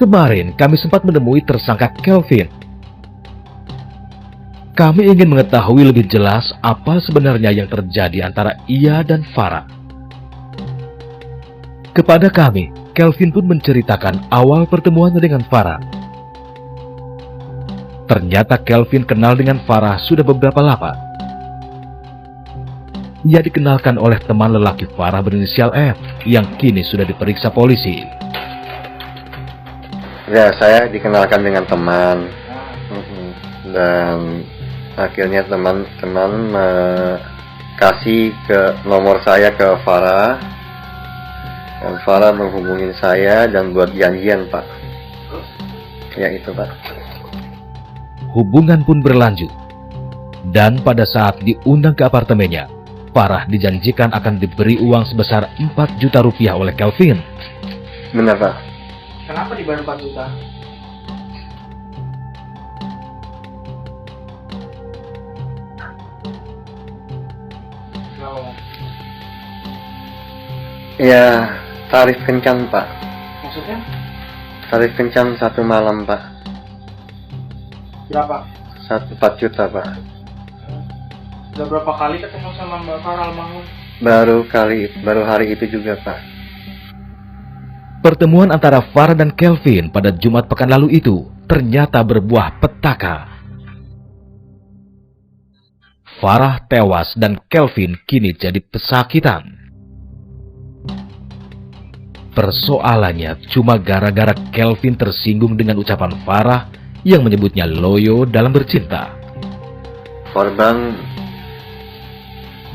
Kemarin kami sempat menemui tersangka Kelvin. Kami ingin mengetahui lebih jelas apa sebenarnya yang terjadi antara ia dan Farah. Kepada kami, Kelvin pun menceritakan awal pertemuannya dengan Farah. Ternyata Kelvin kenal dengan Farah sudah beberapa lama. Ia dikenalkan oleh teman lelaki Farah berinisial F yang kini sudah diperiksa polisi. Ya, saya dikenalkan dengan teman. Dan akhirnya teman-teman kasih ke nomor saya ke Farah. Dan Farah menghubungi saya dan buat janjian, Pak. Ya itu, Pak. Hubungan pun berlanjut. Dan pada saat diundang ke apartemennya, Farah dijanjikan akan diberi uang sebesar 4 juta rupiah oleh Kelvin. Benar, Pak. Kenapa dibayar 4 juta? Kenapa? Ya, tarif kencan, Pak. Maksudnya? Tarif kencan 1 malam, Pak. Berapa? 4 juta, Pak. Udah berapa kali ketemu sama Mbak Farah almarhum? Baru hari itu juga, Pak. Pertemuan antara Farah dan Kelvin pada Jumat pekan lalu itu ternyata berbuah petaka. Farah tewas dan Kelvin kini jadi pesakitan. Persoalannya cuma gara-gara Kelvin tersinggung dengan ucapan Farah yang menyebutnya loyo dalam bercinta. Korban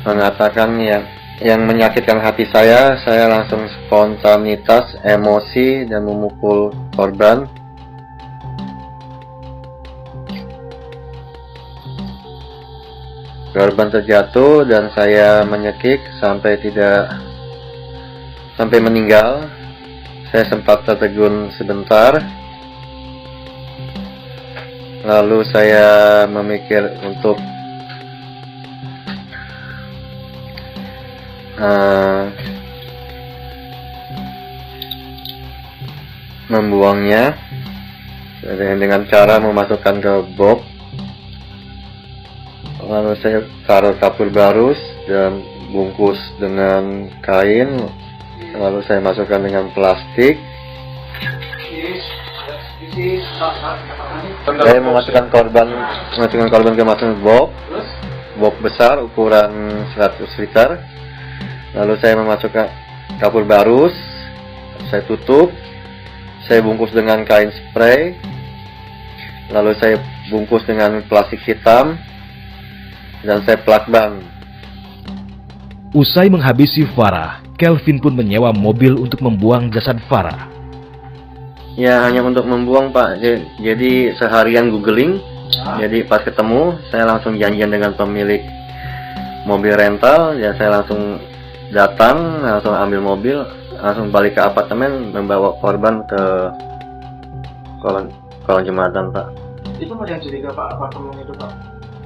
mengatakan yang menyakitkan hati saya langsung spontanitas, emosi, dan memukul korban. Korban terjatuh dan saya menyekik sampai meninggal. Saya sempat tertegun sebentar. Lalu saya memikir untuk membuangnya dengan cara memasukkan ke box. Lalu saya taruh kapur barus dan bungkus dengan kain. Lalu saya masukkan dengan plastik. Saya memasukkan korban ke masuk box besar ukuran 100 liter. Lalu saya memasukkan kapur barus, saya tutup, saya bungkus dengan kain spray, lalu saya bungkus dengan plastik hitam, dan saya plakban. Usai menghabisi Farah, Kelvin pun menyewa mobil untuk membuang jasad Farah. Ya, hanya untuk membuang, Pak. Jadi seharian googling. Jadi pas ketemu, saya langsung janjian dengan pemilik mobil rental. Ya, saya langsung datang, langsung ambil mobil, langsung balik ke apartemen, membawa korban ke kolong jembatan, Pak. Itu ada yang curiga, Pak, apartemen itu, Pak?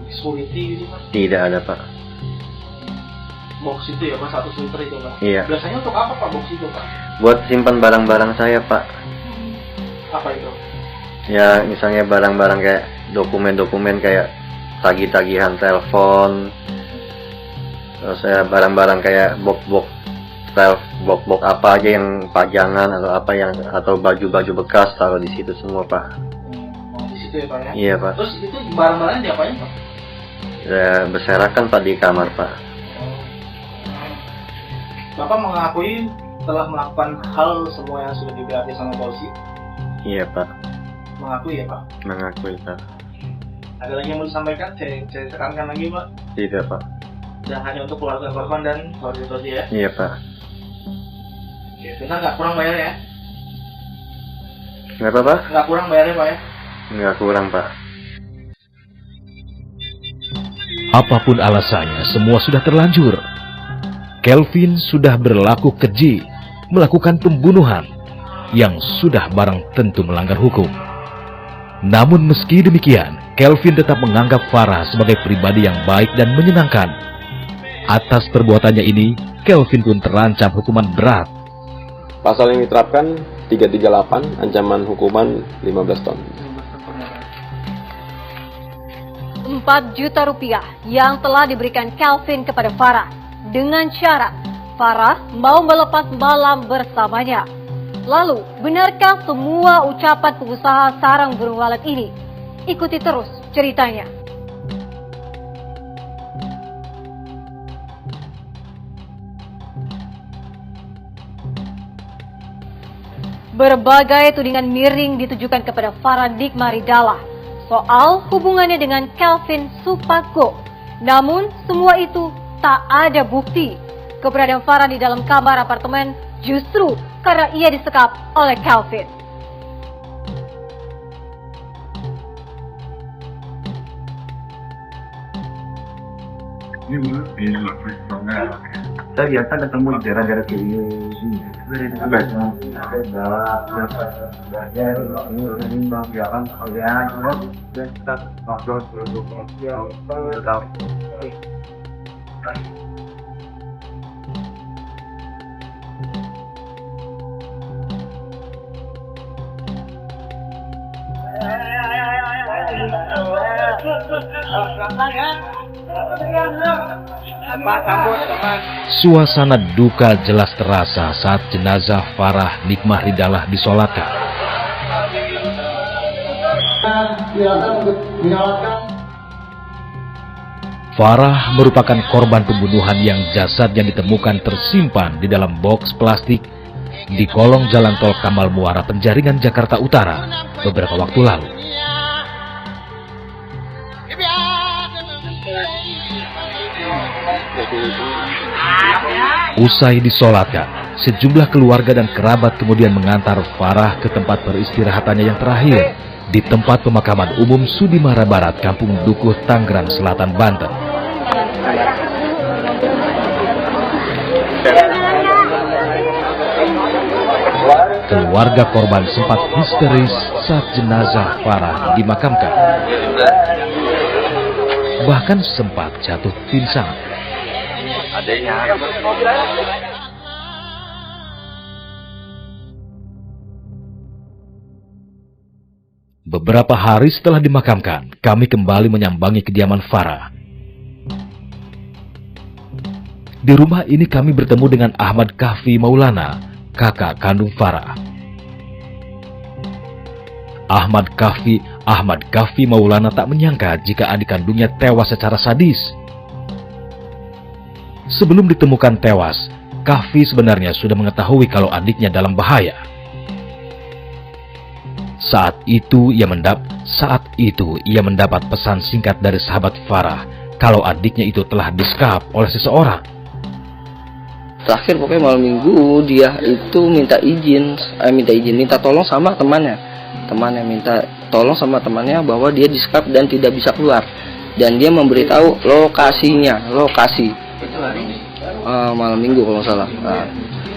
Security gitu, Pak? Tidak ada, Pak. Box itu ya, Pak, 1 liter itu, Pak? Iya. Biasanya untuk apa, Pak, box itu, Pak? Buat simpan barang-barang saya, Pak. Apa itu? Ya, misalnya barang-barang kayak dokumen-dokumen kayak tagih-tagihan telepon. Terus saya barang-barang kayak box apa aja yang pajangan atau baju-baju bekas taruh di situ semua, Pak. Di situ ya, Pak, ya? Iya, Pak. Terus itu barang-barang diapain, Pak? Ya, berserakan, Pak, di kamar, Pak. Bapak mengakui telah melakukan hal semua yang sudah diberati sama polisi? Iya, Pak. Mengakui ya, Pak? Mengakui, Pak. Ada lagi yang mau disampaikan? Saya tekankan lagi, Pak. Tidak, Pak. Dan hanya untuk keluarga korban dan keluarga Tosi ya? Iya, Pak. Oke, benar nggak kurang bayar ya? Nggak apa, Pak? Nggak kurang bayarnya, Pak ya? Nggak kurang, Pak. Apapun alasannya, semua sudah terlanjur. Kelvin sudah berlaku keji, melakukan pembunuhan yang sudah barang tentu melanggar hukum. Namun meski demikian, Kelvin tetap menganggap Farah sebagai pribadi yang baik dan menyenangkan. Atas perbuatannya ini, Kelvin pun terancam hukuman berat. Pasal yang diterapkan 338, ancaman hukuman 15 tahun. 4 juta rupiah yang telah diberikan Kelvin kepada Farah dengan syarat Farah mau melepas malam bersamanya. Lalu, benarkah semua ucapan pengusaha sarang burung walet ini? Ikuti terus ceritanya. Berbagai tudingan miring ditujukan kepada Farah Nikmah Ridallah soal hubungannya dengan Kelvin Supako. Namun, semua itu tak ada bukti. Keberadaan Farah di dalam kamar apartemen justru karena ia disekap oleh Kelvin. Saya biasa ketemu di daerah-daerah sini. Suasana duka jelas terasa saat jenazah Farah Nikmah Ridallah disolatkan. Farah merupakan korban pembunuhan yang jasadnya ditemukan tersimpan di dalam boks plastik di kolong jalan tol Kamal Muara Penjaringan, Jakarta Utara beberapa waktu lalu. Usai disolatkan, sejumlah keluarga dan kerabat kemudian mengantar Farah ke tempat peristirahatannya yang terakhir di tempat pemakaman umum Sudimara Barat, Kampung Dukuh, Tangerang Selatan, Banten. Keluarga korban sempat histeris saat jenazah Farah dimakamkan. Bahkan sempat jatuh pingsan. Beberapa hari setelah dimakamkan, kami kembali menyambangi kediaman Farah. Di rumah ini kami bertemu dengan Ahmad Kahfi Maulana, kakak kandung Farah. Ahmad Kahfi Maulana tak menyangka jika adik kandungnya tewas secara sadis. Sebelum ditemukan tewas, Kahfi sebenarnya sudah mengetahui kalau adiknya dalam bahaya. Saat itu ia mendapat pesan singkat dari sahabat Farah kalau adiknya itu telah disekap oleh seseorang. Terakhir pokoknya malam minggu dia itu minta tolong sama temannya minta tolong sama temannya bahwa dia disekap dan tidak bisa keluar, dan dia memberitahu lokasi malam minggu kalau nggak salah.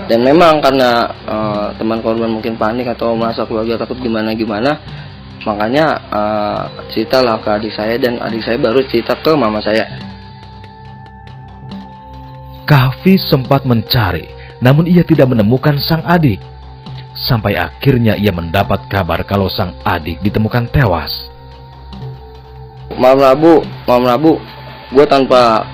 Dan memang karena teman korban mungkin panik atau merasa keluarga takut gimana, makanya ceritalah ke adik saya, dan adik saya baru cerita ke mama saya. Kahfi sempat mencari, namun ia tidak menemukan sang adik. Sampai akhirnya ia mendapat kabar kalau sang adik ditemukan tewas. Malam Rabu, gue tanpa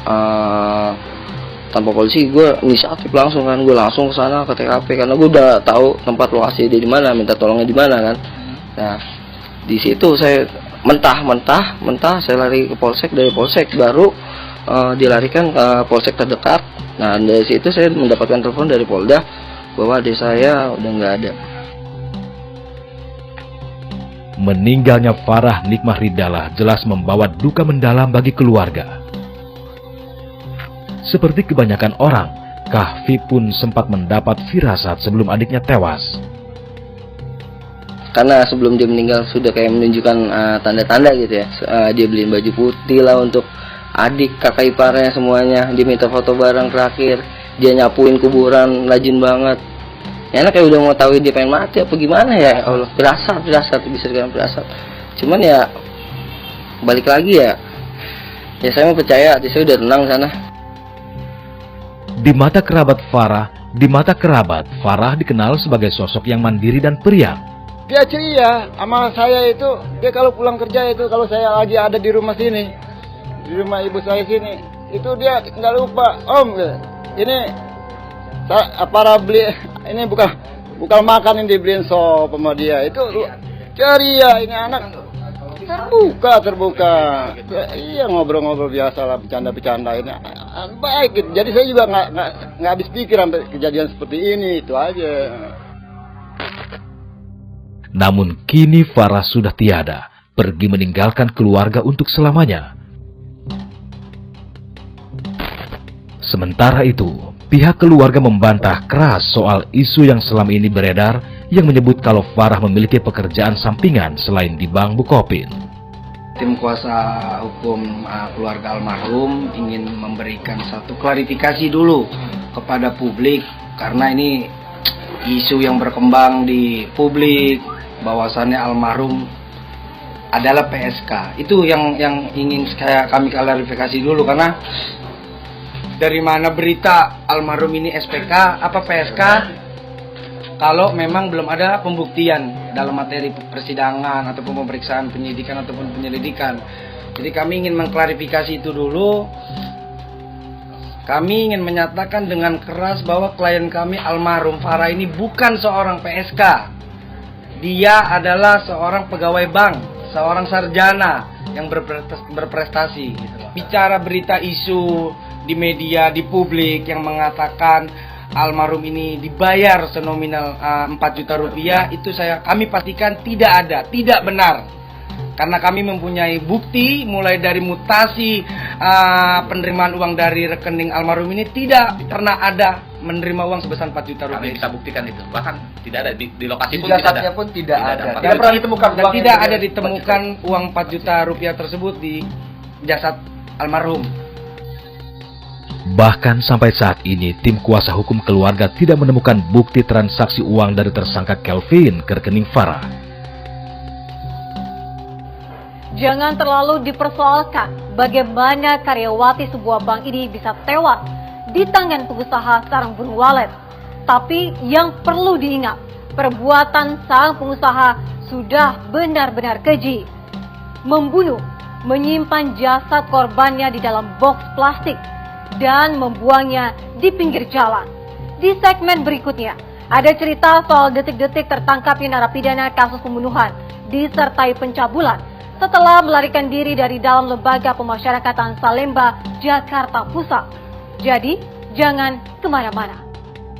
polisi, gue inisiatif langsung kan, gue langsung ke sana ke TKP karena gue udah tahu tempat lokasi dia di mana, minta tolongnya di mana kan. Nah, di situ saya mentah saya lari ke polsek, dari polsek baru dilarikan ke polsek terdekat. Nah, dari situ saya mendapatkan telepon dari Polda bahwa adik saya udah nggak ada. Meninggalnya Farah Nikmah Ridallah jelas membawa duka mendalam bagi keluarga. Seperti kebanyakan orang, Kahfi pun sempat mendapat firasat sebelum adiknya tewas. Karena sebelum dia meninggal sudah kayak menunjukkan tanda-tanda gitu ya. Dia beliin baju putih lah untuk adik, kakak iparnya semuanya. Dia minta foto bareng terakhir. Dia nyapuin kuburan, rajin banget. Enak kayak udah mau tahu dia pengen mati apa gimana ya. Allah, firasat bisa dikatakan firasat. Cuman ya balik lagi ya saya mau percaya, saya udah tenang sana. Di mata kerabat Farah dikenal sebagai sosok yang mandiri dan periang. Dia ceria sama saya itu. Dia kalau pulang kerja itu, kalau saya lagi ada di rumah sini, di rumah ibu saya sini, itu dia nggak lupa, Om, ini para beli ini bukan makan yang dibeliin sop sama dia. Itu ceria, ini anak terbuka. Iya, ngobrol-ngobrol biasa lah, bercanda ini baik gitu. Jadi saya juga nggak habis pikir sampai kejadian seperti ini, itu aja. Namun kini Farah sudah tiada, pergi meninggalkan keluarga untuk selamanya. Sementara itu, pihak keluarga membantah keras soal isu yang selama ini beredar yang menyebut kalau Farah memiliki pekerjaan sampingan selain di Bank Bukopin. Tim kuasa hukum keluarga almarhum ingin memberikan satu klarifikasi dulu kepada publik, karena ini isu yang berkembang di publik bahwasannya almarhum adalah PSK. Itu yang ingin kami klarifikasi dulu, karena dari mana berita almarhum ini SPK apa PSK kalau memang belum ada pembuktian dalam materi persidangan ataupun pemeriksaan penyidikan ataupun penyelidikan. Jadi kami ingin mengklarifikasi itu dulu. Kami ingin menyatakan dengan keras bahwa klien kami almarhum Farah ini bukan seorang PSK. Dia adalah seorang pegawai bank, seorang sarjana yang berprestasi gitu. Bicara berita isu di media, di publik yang mengatakan almarhum ini dibayar senominal 4 juta rupiah, itu kami pastikan tidak ada, tidak benar. Karena kami mempunyai bukti mulai dari mutasi penerimaan uang dari rekening almarhum ini tidak pernah ada menerima uang sebesar 4 juta rupiah. Kami bisa buktikan itu. Bahkan tidak ada di lokasi pun jasadnya pun tidak ada. Tidak pernah ditemukan Dan uang tidak ada ditemukan uang 4 juta rupiah tersebut di jasad almarhum. Bahkan sampai saat ini, tim kuasa hukum keluarga tidak menemukan bukti transaksi uang dari tersangka Kelvin ke rekening Farah. Jangan terlalu dipersoalkan bagaimana karyawati sebuah bank ini bisa tewas di tangan pengusaha sarang burung walet. Tapi yang perlu diingat, perbuatan sang pengusaha sudah benar-benar keji. Membunuh, menyimpan jasad korbannya di dalam box plastik, dan membuangnya di pinggir jalan. Di segmen berikutnya, ada cerita soal detik-detik tertangkapnya narapidana kasus pembunuhan disertai pencabulan setelah melarikan diri dari dalam lembaga pemasyarakatan Salemba, Jakarta Pusat. Jadi, jangan kemana-mana.